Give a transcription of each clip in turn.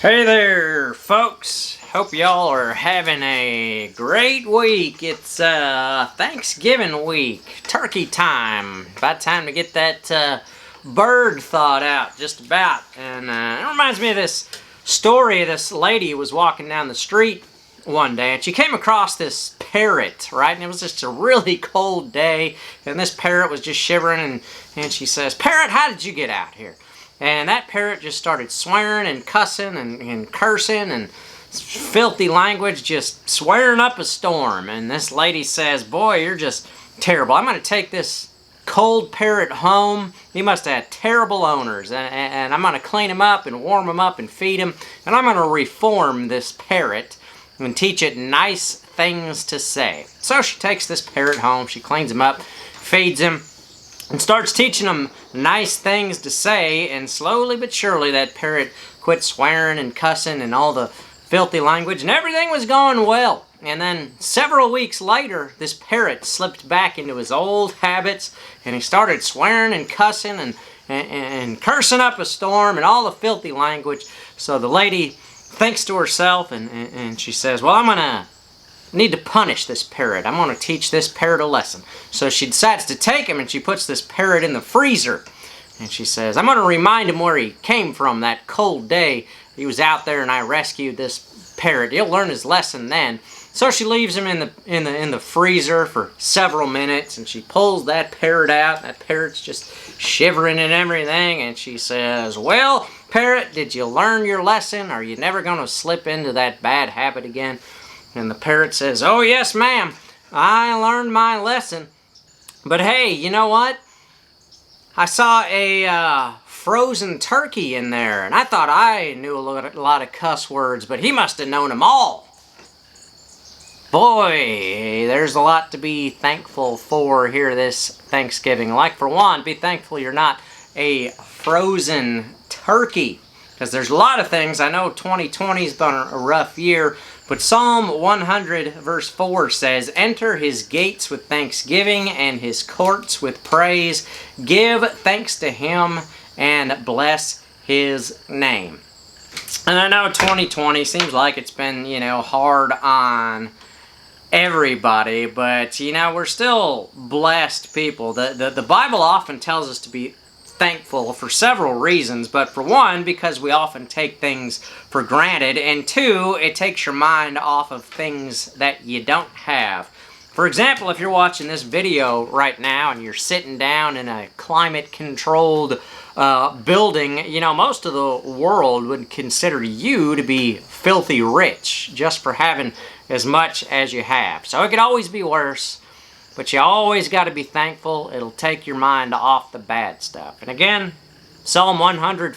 Hey there, folks. Hope y'all are having a great week. It's Thanksgiving week, turkey time. About time to get that bird thought out, just about. And it reminds me of this story. This lady was walking down the street one day, and she came across this parrot, right? And it was just a really cold day, and this parrot was just shivering, and she says, "Parrot, how did you get out here?" And that parrot just started swearing and cussing and cursing and filthy language, just swearing up a storm. And this lady says, "Boy, you're just terrible. I'm going to take this cold parrot home. He must have had terrible owners. And I'm going to clean him up and warm him up and feed him. And I'm going to reform this parrot and teach it nice things to say." So she takes this parrot home. She cleans him up, feeds him, and starts teaching him nice things to say, and slowly but surely that parrot quit swearing and cussing and all the filthy language, and everything was going well. And then several weeks later, this parrot slipped back into his old habits, and he started swearing and cussing and cursing up a storm and all the filthy language. So the lady thinks to herself, and she says, "Well, I'm gonna need to punish this parrot. I'm going to teach this parrot a lesson." So she decides to take him, and she puts this parrot in the freezer. And she says, "I'm going to remind him where he came from that cold day. He was out there and I rescued this parrot. He'll learn his lesson then." So she leaves him in the freezer for several minutes, and she pulls that parrot out. That parrot's just shivering and everything, and she says, "Well, parrot, did you learn your lesson? Are you never going to slip into that bad habit again?" And the parrot says, "Oh, yes, ma'am. I learned my lesson. But hey, you know what? I saw a frozen turkey in there, and I thought I knew a lot of cuss words, but he must have known them all." Boy, there's a lot to be thankful for here this Thanksgiving. Like, for one, be thankful you're not a frozen turkey, because there's a lot of things. I know 2020's been a rough year, but Psalm 100 verse 4 says, "Enter his gates with thanksgiving and his courts with praise. Give thanks to him and bless his name." And I know 2020 seems like it's been, hard on everybody, but, we're still blessed people. The Bible often tells us to be thankful for several reasons, but for one, because we often take things for granted, and two, it takes your mind off of things that you don't have. For example, if you're watching this video right now and you're sitting down in a climate-controlled building, most of the world would consider you to be filthy rich just for having as much as you have. So it could always be worse. But you always got to be thankful. It'll take your mind off the bad stuff. And again, Psalm 100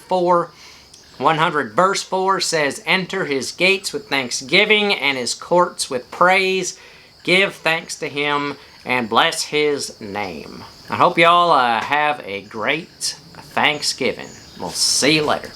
verse 4 says, "Enter his gates with thanksgiving and his courts with praise. Give thanks to him and bless his name." I hope y'all have a great Thanksgiving. We'll see you later.